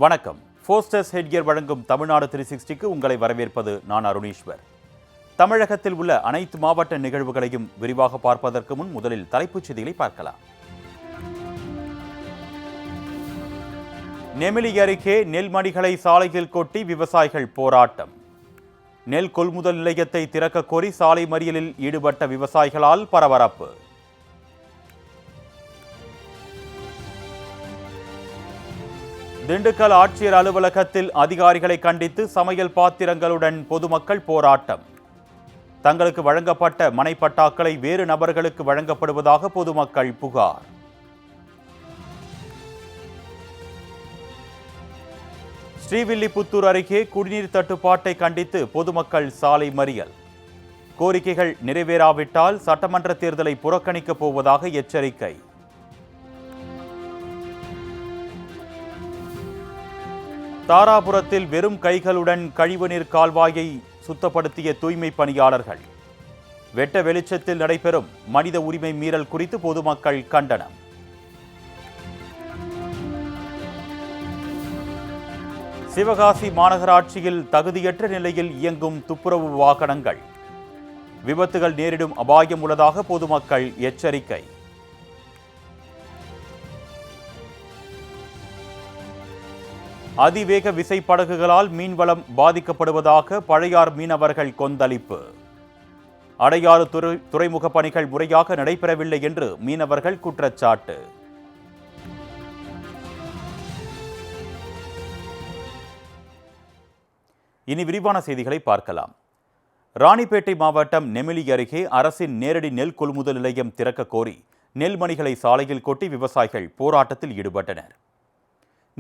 வணக்கம். ஃபோஸ்டர்ஸ் ஹெட்கியர் வழங்கும் தமிழ்நாடு 360க்கு உங்களை வரவேற்பது நான் அருணீஸ்வர். தமிழகத்தில் உள்ள அனைத்து மாவட்ட நிகழ்வுகளையும் விரிவாக பார்ப்பதற்கு முன் முதலில் தலைப்புச் செய்திகளை பார்க்கலாம். நெமிலி அருகே நெல் மணிகளை சாலையில் கொட்டி விவசாயிகள் போராட்டம். நெல் கொள்முதல் நிலையத்தை திறக்க கோரி சாலை மறியலில் ஈடுபட்ட விவசாயிகளால் பரபரப்பு. திண்டுக்கல் ஆட்சியர் அலுவலகத்தில் அதிகாரிகளை கண்டித்து சமையல் பாத்திரங்களுடன் பொதுமக்கள் போராட்டம். தங்களுக்கு வழங்கப்பட்ட மனைப்பட்டாக்களை வேறு நபர்களுக்கு வழங்கப்படுவதாக பொதுமக்கள் புகார். ஸ்ரீவில்லிபுத்தூர் அருகே குடிநீர் தட்டுப்பாட்டை கண்டித்து பொதுமக்கள் சாலை மறியல். கோரிக்கைகள் நிறைவேறாவிட்டால் சட்டமன்ற தேர்தலை புறக்கணிக்கப் போவதாக எச்சரிக்கை. தாராபுரத்தில் வெறும் கைகளுடன் கழிவுநீர் கால்வாயை சுத்தப்படுத்திய தூய்மை பணியாளர்கள். வெட்ட வெளிச்சத்தில் நடைபெறும் மனித உரிமை மீறல் குறித்து பொதுமக்கள் கண்டனம். சிவகாசி மாநகராட்சியில் தகுதியற்ற நிலையில் இயங்கும் துப்புரவு வாகனங்கள். விபத்துகள் நேரிடும் அபாயம் உள்ளதாக பொதுமக்கள் எச்சரிக்கை. அதிவேக விசைப்படகுகளால் மீன்வளம் பாதிக்கப்படுவதாக பழையார் மீனவர்கள் கொந்தளிப்பு. அடையாறு துறைமுக பணிகள் முறையாக நடைபெறவில்லை என்று மீனவர்கள் குற்றச்சாட்டு. இனி விரிவான செய்திகளை பார்க்கலாம். ராணிப்பேட்டை மாவட்டம் நெமிலி அருகே அரசின் நேரடி நெல் கொள்முதல் நிலையம் திறக்க கோரி நெல்மணிகளை சாலையில் கொட்டி விவசாயிகள் போராட்டத்தில் ஈடுபட்டனர்.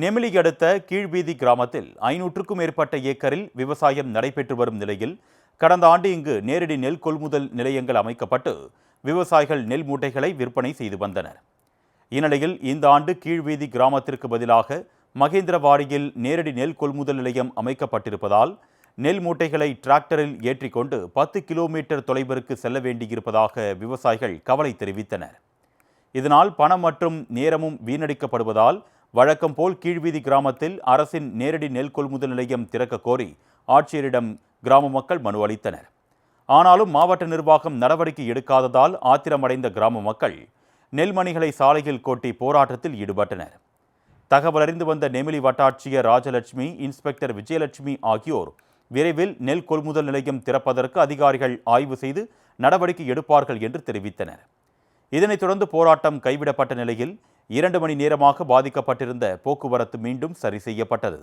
நெமிலி அடுத்த கீழ்வீதி கிராமத்தில் 500க்கும் மேற்பட்ட ஏக்கரில் விவசாயம் நடைபெற்று வரும் நிலையில் கடந்த ஆண்டு இங்கு நேரடி நெல் கொள்முதல் நிலையங்கள் அமைக்கப்பட்டு விவசாயிகள் நெல் மூட்டைகளை விற்பனை செய்து வந்தனர். இந்நிலையில் இந்த ஆண்டு கீழ்வீதி கிராமத்திற்கு பதிலாக மகேந்திரவாடியில் நேரடி நெல் கொள்முதல் நிலையம் அமைக்கப்பட்டிருப்பதால் நெல் மூட்டைகளை டிராக்டரில் ஏற்றிக்கொண்டு 10 கிலோமீட்டர் தொலைவிற்கு செல்ல வேண்டியிருப்பதாக விவசாயிகள் கவலை தெரிவித்தனர். இதனால் பணம் மற்றும் நேரமும் வீணடிக்கப்படுவதால் வழக்கம் போல் கீழ்வீதி கிராமத்தில் அரசின் நேரடி நெல் கொள்முதல் நிலையம் திறக்க கோரி ஆட்சியரிடம் கிராம மக்கள் மனு அளித்தனர். ஆனாலும் மாவட்ட நிர்வாகம் நடவடிக்கை எடுக்காததால் ஆத்திரமடைந்த கிராம மக்கள் நெல்மணிகளை சாலையில் கொட்டி போராட்டத்தில் ஈடுபட்டனர். தகவல் அறிந்து வந்த நெமிலி வட்டாட்சியர் ராஜலட்சுமி, இன்ஸ்பெக்டர் விஜயலட்சுமி ஆகியோர் விரைவில் நெல் கொள்முதல் நிலையம் திறப்பதற்கு அதிகாரிகள் ஆய்வு செய்து நடவடிக்கை எடுப்பார்கள் என்று தெரிவித்தனர். இதனைத் தொடர்ந்து போராட்டம் கைவிடப்பட்ட நிலையில் 2 மணி நேரமாக பாதிக்கப்பட்டிருந்த போக்குவரத்து மீண்டும் சரி செய்யப்பட்டது.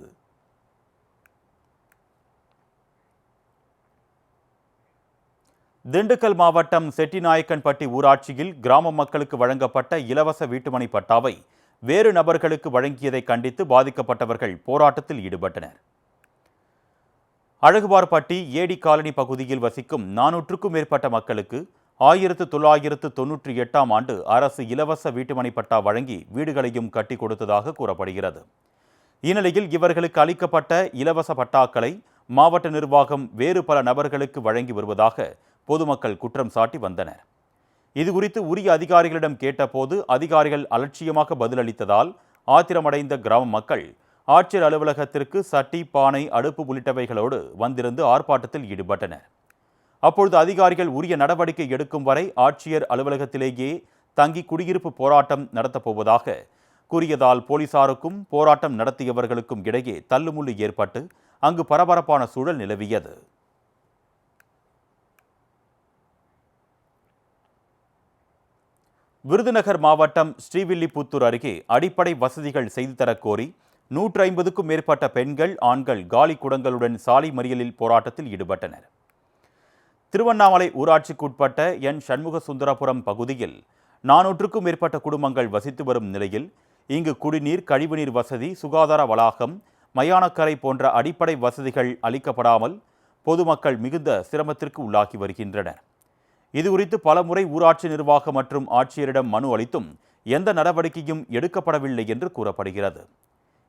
திண்டுக்கல் மாவட்டம் செட்டிநாயக்கன்பட்டி ஊராட்சியில் கிராம மக்களுக்கு வழங்கப்பட்ட இலவச வீட்டுமனை பட்டாவை வேறு நபர்களுக்கு வழங்கியதை கண்டித்து பாதிக்கப்பட்டவர்கள் போராட்டத்தில் ஈடுபட்டனர். அழகுவார்பட்டி ஏடி காலனி பகுதியில் வசிக்கும் 400க்கும் மேற்பட்ட மக்களுக்கு 1998ஆம் ஆண்டு அரசு இலவச வீட்டுமனை பட்டா வழங்கி வீடுகளையும் கட்டி கொடுத்ததாக கூறப்படுகிறது. இந்நிலையில் இவர்களுக்கு அளிக்கப்பட்ட இலவச பட்டாக்களை மாவட்ட நிர்வாகம் வேறு பல நபர்களுக்கு வழங்கி வருவதாக பொதுமக்கள் குற்றம் சாட்டி வந்தனர். இதுகுறித்து உரிய அதிகாரிகளிடம் கேட்டபோது அதிகாரிகள் அலட்சியமாக பதிலளித்ததால் ஆத்திரமடைந்த கிராம மக்கள் ஆட்சியர் அலுவலகத்திற்கு சட்டி, பானை, அடுப்பு உள்ளிட்டவைகளோடு வந்திருந்து ஆர்ப்பாட்டத்தில் ஈடுபட்டனர். அப்பொழுது அதிகாரிகள் உரிய நடவடிக்கை எடுக்கும் வரை ஆட்சியர் அலுவலகத்திலேயே தங்கி குடியிருப்பு போராட்டம் நடத்தப்போவதாக கூறியதால் போலீசாருக்கும் போராட்டம் நடத்தியவர்களுக்கும் இடையே தள்ளுமுள்ளு ஏற்பட்டு அங்கு பரபரப்பான சூழல் நிலவியது. விருதுநகர் மாவட்டம் ஸ்ரீவில்லிபுத்தூர் அருகே அடிப்படை வசதிகள் செய்து தரக்கோரி 150க்கும் மேற்பட்ட பெண்கள், ஆண்கள் காலி குடங்களுடன் சாலை மறியலில் போராட்டத்தில் ஈடுபட்டனர். திருவண்ணாமலை ஊராட்சிக்குட்பட்ட என் சண்முக சுந்தரபுரம் பகுதியில் 400க்கும் மேற்பட்ட குடும்பங்கள் வசித்து வரும் நிலையில் இங்கு குடிநீர், கழிவுநீர் வசதி, சுகாதார வளாகம், மயானக்கரை போன்ற அடிப்படை வசதிகள் அளிக்கப்படாமல் பொதுமக்கள் மிகுந்த சிரமத்திற்கு உள்ளாகி வருகின்றனர். இதுகுறித்து பலமுறை ஊராட்சி நிர்வாகம் மற்றும் ஆட்சியரிடம் மனு அளித்தும் எந்த நடவடிக்கையும் எடுக்கப்படவில்லை என்று கூறப்படுகிறது.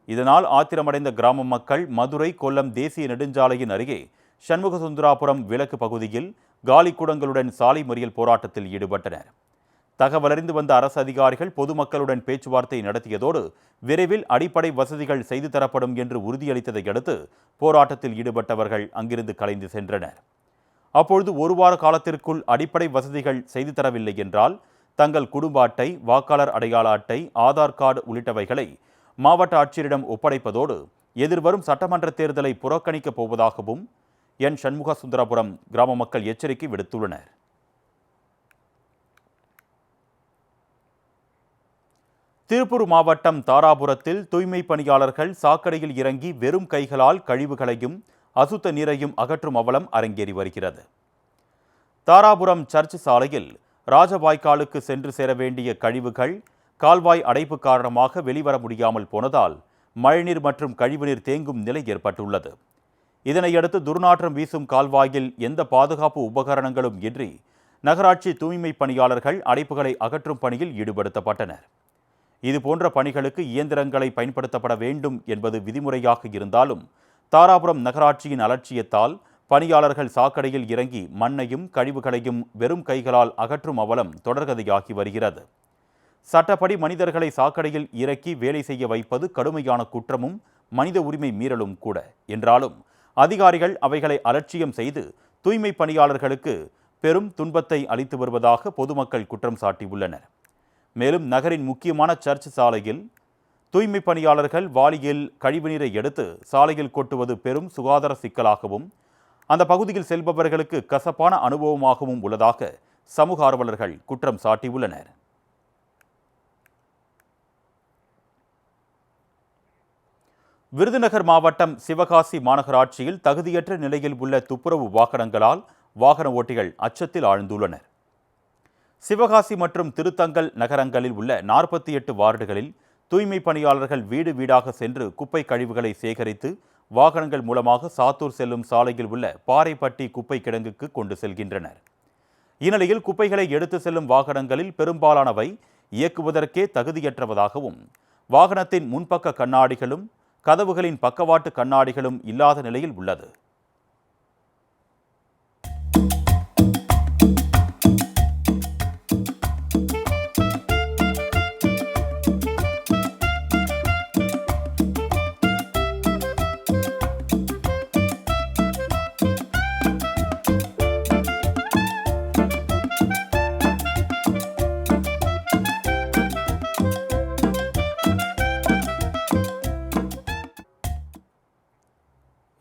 இதனால் ஆத்திரமடைந்த கிராம மக்கள் மதுரை, கொல்லம் தேசிய நெடுஞ்சாலையின் அருகே சண்முகசுந்தராபுரம் விலக்கு பகுதியில் காலி குடங்களுடன் சாலை மறியல் போராட்டத்தில் ஈடுபட்டனர். தகவலறிந்து வந்த அரசு அதிகாரிகள் பொதுமக்களுடன் பேச்சுவார்த்தை நடத்தியதோடு விரைவில் அடிப்படை வசதிகள் செய்து தரப்படும் என்று உறுதியளித்ததை அடுத்து போராட்டத்தில் ஈடுபட்டவர்கள் அங்கிருந்து கலைந்து சென்றனர். அப்பொழுது ஒரு வார காலத்திற்குள் அடிப்படை வசதிகள் செய்து தரவில்லை என்றால் தங்கள் குடும்ப அட்டை, வாக்காளர் அடையாள அட்டை, ஆதார் கார்டு உள்ளிட்டவைகளை மாவட்ட ஆட்சியரிடம் ஒப்படைப்பதோடு எதிர்வரும் சட்டமன்ற தேர்தலை புறக்கணிக்கப் போவதாகவும் என் சண்முக சுந்தரபுரம் கிராம மக்கள் எச்சரிக்கை விடுத்துள்ளனர். திருப்பூர் மாவட்டம் தாராபுரத்தில் தூய்மை பணியாளர்கள் சாக்கடையில் இறங்கி வெறும் கைகளால் கழிவுகளையும் அசுத்த நீரையும் அகற்றும் அவலம் அரங்கேறி வருகிறது. தாராபுரம் சர்ச் சாலையில் ராஜவாய்க்காலுக்கு சென்று சேர வேண்டிய கழிவுகள் கால்வாய் அடைப்பு காரணமாக வெளிவர முடியாமல் போனதால் மழைநீர் மற்றும் கழிவுநீர் தேங்கும் நிலை ஏற்பட்டுள்ளது. இதனையடுத்து துர்நாற்றம் வீசும் கால்வாயில் எந்த பாதுகாப்பு உபகரணங்களும் இன்றி நகராட்சி தூய்மை பணியாளர்கள் அடைப்புகளை அகற்றும் பணியில் ஈடுபடுத்தப்பட்டனர். இதுபோன்ற பணிகளுக்கு இயந்திரங்களை பயன்படுத்தப்பட வேண்டும் என்பது விதிமுறையாக இருந்தாலும் தாராபுரம் நகராட்சியின் அலட்சியத்தால் பணியாளர்கள் சாக்கடையில் இறங்கி மண்ணையும் கழிவுகளையும் வெறும் கைகளால் அகற்றும் அவலம் தொடர்கதையாகி வருகிறது. சட்டப்படி மனிதர்களை சாக்கடையில் இறக்கி வேலை செய்ய வைப்பது கடுமையான குற்றமும் மனித உரிமை மீறலும் கூட என்றாலும் அதிகாரிகள் அவைகளை அலட்சியம் செய்து தூய்மை பணியாளர்களுக்கு பெரும் துன்பத்தை அளித்து வருவதாக பொதுமக்கள் குற்றம் சாட்டியுள்ளனர். மேலும் நகரின் முக்கியமான சர்ச் சாலையில் தூய்மை பணியாளர்கள் வாளியில் கழிவுநீரை எடுத்து சாலையில் கொட்டுவது பெரும் சுகாதார சிக்கலாகவும் அந்த பகுதியில் செல்பவர்களுக்கு கசப்பான அனுபவமாகவும் உள்ளதாக சமூக ஆர்வலர்கள் குற்றம் சாட்டியுள்ளனர். விருதுநகர் மாவட்டம் சிவகாசி மாநகராட்சியில் தகுதியற்ற நிலையில் உள்ள துப்புரவு வாகனங்களால் வாகன ஓட்டிகள் அச்சத்தில் ஆழ்ந்துள்ளனர். சிவகாசி மற்றும் திருத்தங்கல் நகரங்களில் உள்ள 48 வார்டுகளில் தூய்மை பணியாளர்கள் வீடு வீடாக சென்று குப்பை கழிவுகளை சேகரித்து வாகனங்கள் மூலமாக சாத்தூர் செல்லும் சாலையில் உள்ள பாறைப்பட்டி குப்பை கிடங்குக்கு கொண்டு செல்கின்றனர். இந்நிலையில் குப்பைகளை எடுத்து செல்லும் வாகனங்களில் பெரும்பாலானவை இயக்குவதற்கே தகுதியற்றவதாகவும் வாகனத்தின் முன்பக்க கண்ணாடிகளும் கதவுகளின் பக்கவாட்டு கண்ணாடிகளும் இல்லாத நிலையில் உள்ளது.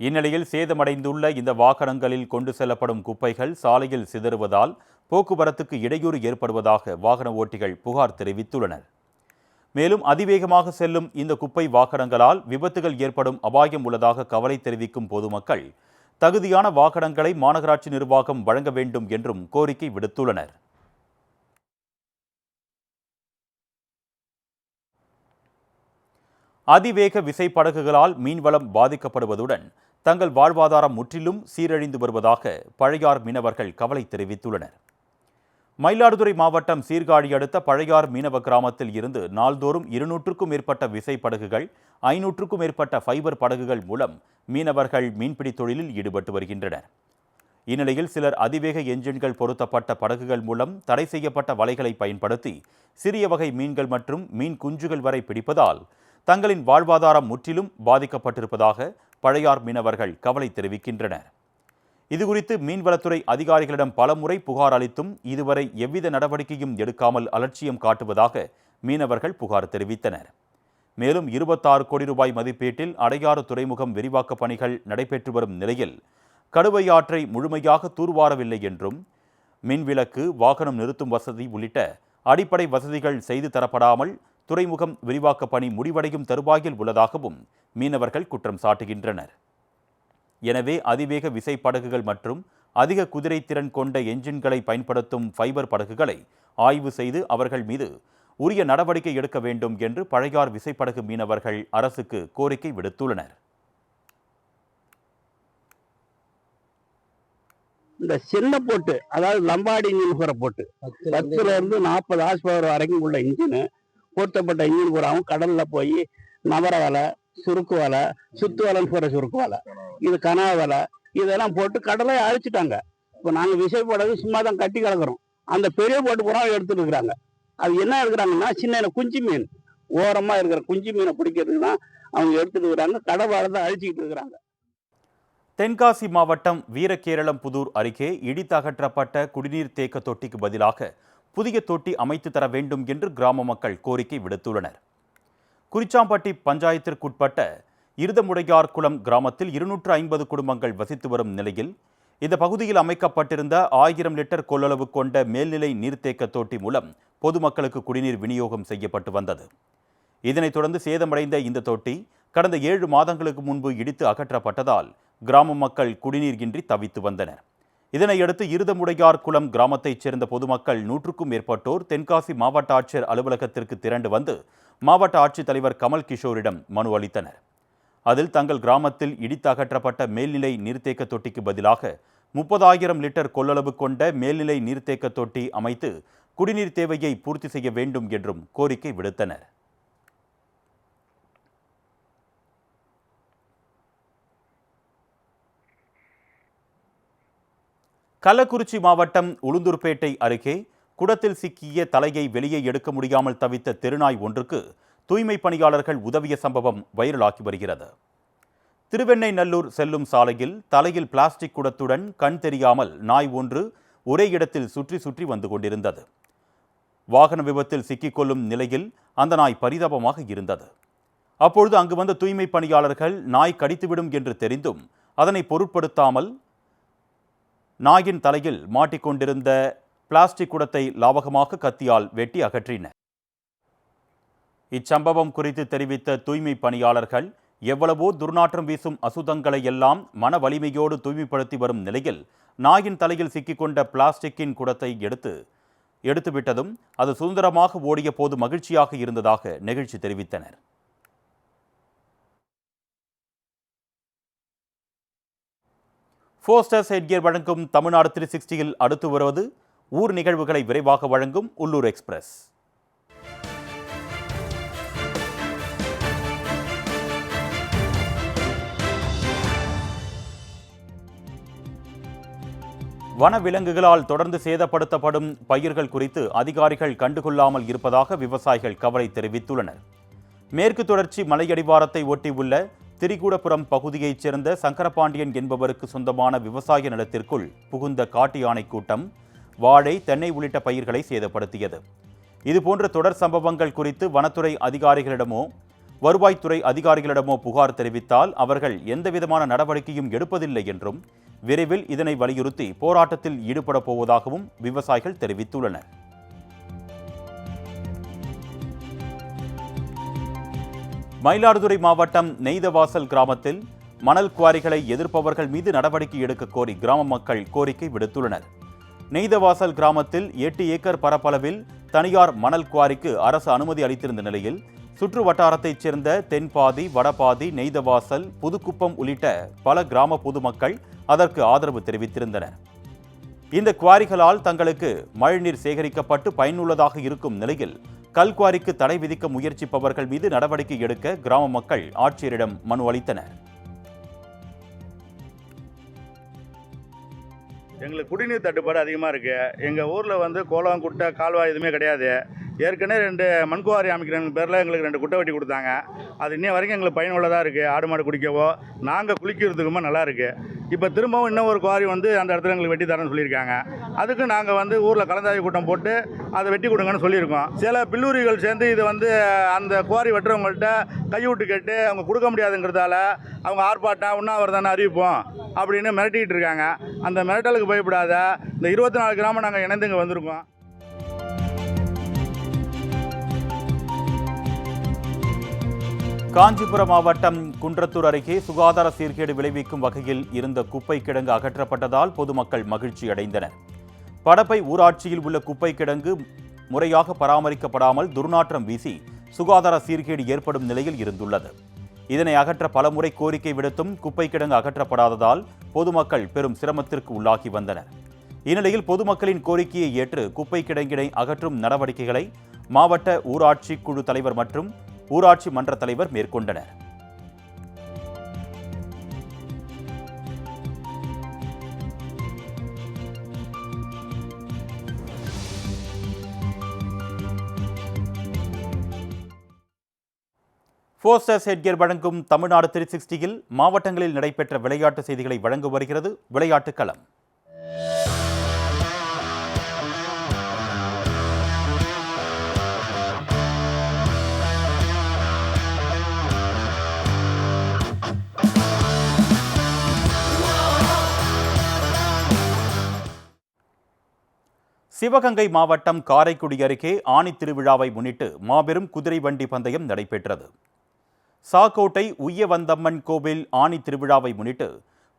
இந்நிலையில் சேதமடைந்துள்ள இந்த வாகனங்களில் கொண்டு செல்லப்படும் குப்பைகள் சாலையில் சிதறுவதால் போக்குவரத்துக்கு இடையூறு ஏற்படுவதாக வாகன ஓட்டிகள் புகார் தெரிவித்துள்ளனர். மேலும் அதிவேகமாக செல்லும் இந்த குப்பை வாகனங்களால் விபத்துகள் ஏற்படும் அபாயம் உள்ளதாக கவலை தெரிவிக்கும் பொதுமக்கள் தகுதியான வாகனங்களை மாநகராட்சி நிர்வாகம் வழங்க வேண்டும் என்றும் கோரிக்கை விடுத்துள்ளனர். அதிவேக விசைப்படகுகளால் மீன்வளம் பாதிக்கப்படுவதுடன் தங்கள் வாழ்வாதாரம் முற்றிலும் சீரழிந்து வருவதாக பழையார் மீனவர்கள் கவலை தெரிவித்துள்ளனர். மயிலாடுதுறை மாவட்டம் சீர்காழி அடுத்த பழையார் மீனவ கிராமத்தில் இருந்து நாள்தோறும் 200க்கும் மேற்பட்ட விசைப்படகுகள், 500க்கும் மேற்பட்ட ஃபைபர் படகுகள் மூலம் மீனவர்கள் மீன்பிடி தொழிலில் ஈடுபட்டு வருகின்றனர். இந்நிலையில் சிலர் அதிவேக என்ஜின்கள் பொருத்தப்பட்ட படகுகள் மூலம் தடை செய்யப்பட்ட வலைகளை பயன்படுத்தி சிறிய வகை மீன்கள் மற்றும் மீன் குஞ்சுகள் வரை பிடிப்பதால் தங்களின் வாழ்வாதாரம் முற்றிலும் பாதிக்கப்பட்டிருப்பதாக பழையார் மீனவர்கள் கவலை தெரிவிக்கின்றனர். இதுகுறித்து மீன்வளத்துறை அதிகாரிகளிடம் பலமுறை புகார் அளித்தும் இதுவரை எவ்வித நடவடிக்கையும் எடுக்காமல் அலட்சியம் காட்டுவதாக மீனவர்கள் புகார் தெரிவித்தனர். மேலும் 26 கோடி ரூபாய் மதிப்பீட்டில் அடையாறு துறைமுகம் விரிவாக்க பணிகள் நடைபெற்று வரும் நிலையில் கடுவை ஆற்றை முழுமையாக தூர்வாரவில்லை என்றும் மின்விளக்கு, வாகனம் நிறுத்தும் வசதி உள்ளிட்ட அடிப்படை வசதிகள் செய்து தரப்படாமல் துறைமுகம் விரிவாக்க பணி முடிவடையும் தருவாயில் உள்ளதாகவும் மீனவர்கள் குற்றம் சாட்டுகின்றனர். எனவே அதிவேக விசைப்படகுகள் மற்றும் அதிக குதிரை திறன் கொண்ட என்ஜின்களை பயன்படுத்தும் ஃபைபர் படகுகளை ஆய்வு செய்து அவர்கள் மீது உரிய நடவடிக்கை எடுக்க வேண்டும் என்று பழையார் விசைப்படகு மீனவர்கள் அரசுக்கு கோரிக்கை விடுத்துள்ளனர். இந்த சின்ன போட்டு, அதாவது லம்பாடி இன்ஜின் போட்டு 10 இருந்து 40 ஹார்ஸ் பவர் வரைக்கும் உள்ள இன்ஜின் பொருத்தப்பட்ட இன்ஜின் பூராவும் கடல்ல போய் நவர வலை, சுருக்கு வலை, சுத்து வலைன்னு போற சுருக்கு வலை, இது கனா வலை, இதெல்லாம் போட்டு கடலை அழிச்சிட்டாங்க. இப்போ நாங்கள் விசைப்படகு சும்மா தான் கட்டி கிடக்குறோம். அந்த பெரிய போட்டு பூரா எடுத்துட்டு இருக்கிறாங்க. அது என்ன இருக்கிறாங்கன்னா சின்ன குஞ்சு மீன், ஓரமா இருக்கிற குஞ்சு மீனை பிடிக்கிறதுக்கு தான் அவங்க எடுத்துட்டு இருக்கிறாங்க. கடவாரத்தை அழிச்சிக்கிட்டு இருக்கிறாங்க. தென்காசி மாவட்டம் வீரகேரளம்புதூர் அருகே இடித்து அகற்றப்பட்ட குடிநீர் தேக்க தொட்டிக்கு பதிலாக புதிய தொட்டி அமைத்து தர வேண்டும் என்று கிராம மக்கள் கோரிக்கை விடுத்துள்ளனர். குறிச்சாம்பட்டி பஞ்சாயத்திற்குட்பட்ட இருதமுடையார்குளம் கிராமத்தில் 250 குடும்பங்கள் வசித்து வரும் நிலையில் இந்த பகுதியில் அமைக்கப்பட்டிருந்த 1000 லிட்டர் கொள்ளளவு கொண்ட மேல்நிலை நீர்த்தேக்க தொட்டி மூலம் பொதுமக்களுக்கு குடிநீர் விநியோகம் செய்யப்பட்டு வந்தது. இதனைத் தொடர்ந்து சேதமடைந்த இந்த தொட்டி கடந்த 7 மாதங்களுக்கு முன்பு இடித்து அகற்றப்பட்டதால் கிராம மக்கள் குடிநீர் இன்றி தவித்து வந்தனர். இதனையடுத்து இருதமுடையார்குளம் கிராமத்தைச் சேர்ந்த பொதுமக்கள் 100க்கும் மேற்பட்டோர் தென்காசி மாவட்ட ஆட்சியர் அலுவலகத்திற்கு திரண்டு வந்து மாவட்ட ஆட்சித்தலைவர் கமல் கிஷோரிடம் மனு அளித்தனர். அதில் தங்கள் கிராமத்தில் இடித்து அகற்றப்பட்ட மேல்நிலை நீர்த்தேக்க தொட்டிக்கு பதிலாக 30,000 லிட்டர் கொள்ளளவு கொண்ட மேல்நிலை நீர்த்தேக்க தொட்டி அமைத்து குடிநீர் தேவையை பூர்த்தி செய்ய வேண்டும் என்றும் கோரிக்கை விடுத்தனர். கள்ளக்குறிச்சி மாவட்டம் உளுந்தூர்பேட்டை அருகே குடத்தில் சிக்கிய தலையை வெளியே எடுக்க முடியாமல் தவித்த தெருநாய் ஒன்றுக்கு தூய்மை பணியாளர்கள் உதவிய சம்பவம் வைரலாகி வருகிறது. திருவெண்ணைநல்லூர் செல்லும் சாலையில் தலையில் பிளாஸ்டிக் குடத்துடன் கண் தெரியாமல் நாய் ஒன்று ஒரே இடத்தில் சுற்றி சுற்றி வந்து கொண்டிருந்தது. வாகன விபத்தில் சிக்கிக்கொள்ளும் நிலையில் அந்த நாய் பரிதாபமாக இருந்தது. அப்பொழுது அங்கு வந்த தூய்மை பணியாளர்கள் நாய் கடித்துவிடும் என்று தெரிந்தும் அதனை பொருட்படுத்தாமல் நாயின் தலையில் மாட்டிக்கொண்டிருந்த பிளாஸ்டிக் குடத்தை லாவகமாக கத்தியால் வெட்டி அகற்றினர். இச்சம்பவம் குறித்து தெரிவித்த தூய்மை பணியாளர்கள் எவ்வளவோ துர்நாற்றம் வீசும் அசுத்தங்களை எல்லாம் மன வலிமையோடு தூய்மைப்படுத்தி வரும் நிலையில் நாயின் தலையில் சிக்கிக்கொண்ட பிளாஸ்டிக்கின் குடத்தை எடுத்துவிட்டதும் அது சுதந்திரமாக ஓடிய போது மகிழ்ச்சியாக இருந்ததாக நெகிழ்ச்சி தெரிவித்தனர். ஃபோஸ்டர்ஸ் ஹெட்கியர் வழங்கும் தமிழ்நாடு 360யில் அடுத்து வருவது ஊர் நிகழ்வுகளை விரைவாக வழங்கும் உள்ளூர் எக்ஸ்பிரஸ். வனவிலங்குகளால் தொடர்ந்து சேதப்படுத்தப்படும் பயிர்கள் குறித்து அதிகாரிகள் கண்டுகொள்ளாமல் இருப்பதாக விவசாயிகள் கவலை தெரிவித்துள்ளனர். மேற்கு தொடர்ச்சி மலையடிவாரத்தை ஒட்டியுள்ள திரிகூடபுரம் பகுதியைச் சேர்ந்த சங்கரபாண்டியன் என்பவருக்கு சொந்தமான விவசாய நிலத்திற்குள் புகுந்த காட்டு யானை கூட்டம் வாழை, தென்னை உள்ளிட்ட பயிர்களை சேதப்படுத்தியது. இதுபோன்ற தொடர் சம்பவங்கள் குறித்து வனத்துறை அதிகாரிகளிடமோ வருவாய்த்துறை அதிகாரிகளிடமோ புகார் தெரிவித்தால் அவர்கள் எந்தவிதமான நடவடிக்கையும் எடுப்பதில்லை என்றும் விரைவில் இதனை வலியுறுத்தி போராட்டத்தில் ஈடுபட போவதாகவும் விவசாயிகள் தெரிவித்துள்ளனர். மயிலாடுதுறை மாவட்டம் நெய்தவாசல் கிராமத்தில் மணல் குவாரிகளை எதிர்ப்பவர்கள் மீது நடவடிக்கை எடுக்க கோரி கிராம மக்கள் கோரிக்கை விடுத்துள்ளனர். நெய்தவாசல் கிராமத்தில் 8 ஏக்கர் பரப்பளவில் தனியார் மணல் குவாரிக்கு அரசு அனுமதி அளித்திருந்த நிலையில் சுற்று வட்டாரத்தைச் சேர்ந்த தென்பாதி, வடபாதி, நெய்தவாசல், புதுக்குப்பம் உள்ளிட்ட பல கிராம பொதுமக்கள் அதற்கு ஆதரவு தெரிவித்திருந்தனர். இந்த குவாரிகளால் தங்களுக்கு மழைநீர் சேகரிக்கப்பட்டு பயனுள்ளதாக இருக்கும் நிலையில் கல்குவாரிக்கு தடை விதிக்க முயற்சிப்பவர்கள் மீது நடவடிக்கை எடுக்க கிராம மக்கள் ஆட்சியரிடம் மனு அளித்தனர். எங்களுக்கு குடிநீர் தட்டுப்பாடு அதிகமாக இருக்குது. எங்கள் ஊரில் குளம், குட்டை, கால்வாய் எதுவுமே கிடையாது. ஏற்கனவே 2 மண்குவாரி அமைக்கிற பேரில் எங்களுக்கு 2 குட்டை வெட்டி கொடுத்தாங்க. அது இன்னும் வரைக்கும் எங்களுக்கு பயனுள்ளதாக இருக்குது. ஆடு மாடு குடிக்கவோ நாங்கள் குளிக்கிறதுக்குமே நல்லா இருக்குது. இப்போ திரும்பவும் இன்னும் ஒரு குவாரி அந்த இடத்துல எங்களுக்கு வெட்டி தரேன்னு சொல்லியிருக்காங்க. அதுக்கு நாங்கள் ஊரில் கலந்தாய்வு கூட்டம் போட்டு அதை வெட்டி கொடுங்கன்னு சொல்லியிருக்கோம். சில பில்லூரிகள் சேர்ந்து இது அந்த குவாரி வெட்டுறவங்கள்ட்ட கைவிட்டு கேட்டு அவங்க கொடுக்க முடியாதுங்கிறதால அவங்க ஆர்ப்பாட்டம் உண்ணாவிரதம் அறிவிப்போம் அப்படின்னு மிரட்டிக்கிட்டு இருக்காங்க. அந்த மிரட்டலுக்கு பயப்படாத இந்த 24 கிராமம் நாங்கள் இணைந்துங்க வந்திருக்கோம். காஞ்சிபுரம் மாவட்டம் குன்றத்தூர் அருகே சுகாதார சீர்கேடு விளைவிக்கும் வகையில் இருந்த குப்பை கிடங்கு அகற்றப்பட்டதால் பொதுமக்கள் மகிழ்ச்சி அடைந்தனர். படப்பை ஊராட்சியில் உள்ள குப்பை கிடங்கு முறையாக பராமரிக்கப்படாமல் துர்நாற்றம் வீசி சுகாதார சீர்கேடு ஏற்படும் நிலையில் இருந்துள்ளது. இதனை அகற்ற பலமுறை கோரிக்கை விடுத்தும் குப்பை கிடங்கு அகற்றப்படாததால் பொதுமக்கள் பெரும் சிரமத்திற்கு உள்ளாகி வந்தனர். இந்நிலையில் பொதுமக்களின் கோரிக்கையை ஏற்று குப்பை கிடங்கினை அகற்றும் நடவடிக்கைகளை மாவட்ட ஊராட்சி குழு தலைவர் மற்றும் ஊராட்சி மன்ற தலைவர் மேற்கொண்டனர். ஃபோர்ஸ்டர்ஸ் ஹெட்கியர் வழங்கும் தமிழ்நாடு 360யில் மாவட்டங்களில் நடைபெற்ற விளையாட்டு செய்திகளை வழங்க வருகிறது விளையாட்டுக் களம். சிவகங்கை மாவட்டம் காரைக்குடி அருகே ஆனி திருவிழாவை முன்னிட்டு மாபெரும் குதிரை வண்டி பந்தயம் நடைபெற்றது. சாக்கோட்டை உய்யவந்தம்மன் கோவில் ஆனி திருவிழாவை முன்னிட்டு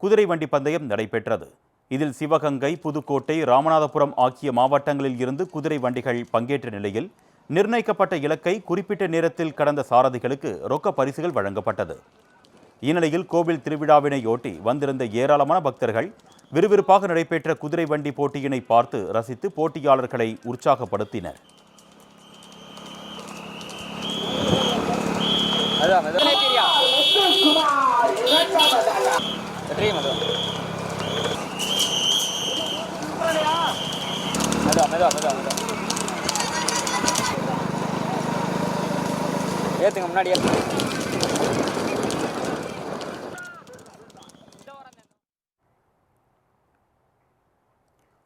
குதிரை வண்டி பந்தயம் நடைபெற்றது. இதில் சிவகங்கை, புதுக்கோட்டை, ராமநாதபுரம் ஆகிய மாவட்டங்களில் இருந்து குதிரை வண்டிகள் பங்கேற்ற நிலையில் நிர்ணயிக்கப்பட்ட இலக்கை குறிப்பிட்ட நேரத்தில் கடந்த சாரதிகளுக்கு ரொக்க பரிசுகள் வழங்கப்பட்டது. இந்நிலையில் கோவில் திருவிழாவினையொட்டி வந்திருந்த ஏராளமான பக்தர்கள் விறுவிறுப்பாக நடைபெற்ற குதிரை வண்டி போட்டியினை பார்த்து ரசித்து போட்டியாளர்களை உற்சாகப்படுத்தினர்.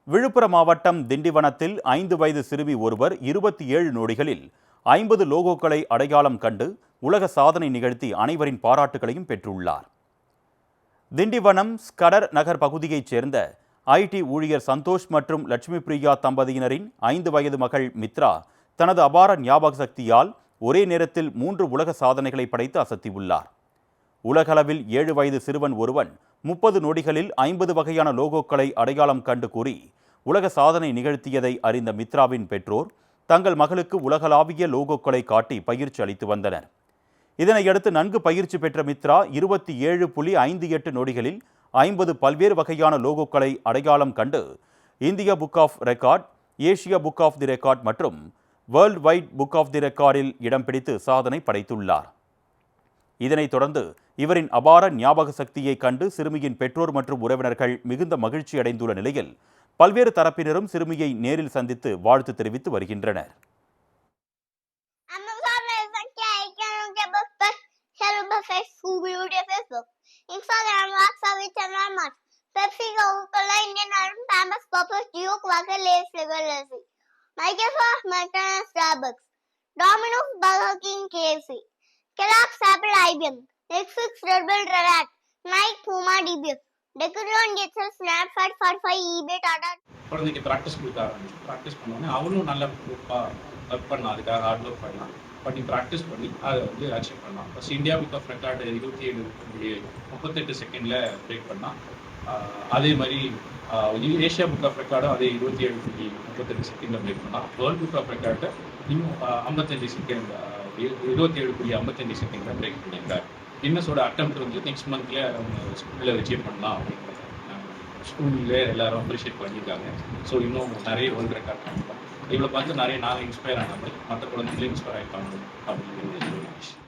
விழுப்புரம் மாவட்டம் திண்டிவனத்தில் 5 வயது சிறுமி ஒருவர் 27 நொடிகளில் 50 லோகோக்களை அடையாளம் கண்டு உலக சாதனை நிகழ்த்தி அனைவரின் பாராட்டுகளையும் பெற்றுள்ளார். திண்டிவனம் ஸ்கடர் நகர் பகுதியைச் சேர்ந்த ஐடி ஊழியர் சந்தோஷ் மற்றும் லட்சுமி பிரியா தம்பதியினரின் 5 வயது மகள் மித்ரா தனது அபார ஞாபக சக்தியால் ஒரே நேரத்தில் 3 உலக சாதனைகளை படைத்து அசத்தியுள்ளார். உலகளவில் 7 வயது சிறுவன் ஒருவன் 30 நொடிகளில் 50 வகையான லோகோக்களை அடையாளம் கண்டு கூறி உலக சாதனை நிகழ்த்தியதை அறிந்த மித்ராவின் பெற்றோர் தங்கள் மகளுக்கு உலகளாவிய லோகோக்களை காட்டி பயிற்சி அளித்து வந்தனர். இதனையடுத்து நன்கு பயிற்சி பெற்ற மித்ரா 27.58 நொடிகளில் 50 பல்வேறு வகையான லோகோக்களை அடையாளம் கண்டு India book of record, Asia book of the record மற்றும் world wide book of the ரெக்கார்டில் இடம் பிடித்து சாதனை படைத்துள்ளார். இதனைத் தொடர்ந்து இவரின் அபார ஞாபக சக்தியை கண்டு சிறுமியின் பெற்றோர் மற்றும் உறவினர்கள் மிகுந்த மகிழ்ச்சி அடைந்துள்ள நிலையில் பல்வேறு தரப்பினரும் சிறுமியை நேரில் சந்தித்து வாழ்த்து தெரிவித்து வருகின்றனர். Kellogg's Apple IBM, Netflix Red Bull Red Hat, Nike Puma DBS, Decathlon GXL Snapchat 45 eBay Tata. குழந்தைக்கு ப்ராக்டிஸ் கொடுக்க ஆரம்பிச்சு ப்ராக்டிஸ் பண்ணோன்னே அவளும் நல்ல ஒர்க் பண்ணலாம், அதுக்காக ஹார்ட் ஒர்க் பண்ணி ப்ராக்டிஸ் பண்ணி அதை வந்து அச்சீவ் பண்ணலாம். First India book of record 27.38 செகண்டில் பிரேக் பண்ணால், அதே மாதிரி ஏஷியா புக் ஆஃப் ரெக்கார்டும் அதே 27.38 செகண்டில் பிரேக் பண்ணால், வேர்ல்டு புக் ஆஃப் ரெக்கார்டு இன்னும் 55 செகண்ட் 27.55 செகண்டில் பிரேக் பண்ணியிருக்காரு. கின்னஸோட அட்டெம்ப்ட் வந்து நெக்ஸ்ட் மந்த்ல அவங்க ஸ்கூலில் வச்சே பண்ணலாம் அப்படின்னு ஸ்கூலில் எல்லாரும் அப்ரிஷியேட் பண்ணியிருக்காங்க. ஸோ இன்னும் நிறைய வேர்ல்டு ரெக்கார்ட் பண்ணிக்கலாம். இவ்வளோ பார்த்து நிறைய நாங்கள் இன்ஸ்பயர் ஆன மாதிரி மற்ற குழந்தைகளும் இன்ஸ்பயர் ஆகிருப்பாங்க அப்படிங்கிறது.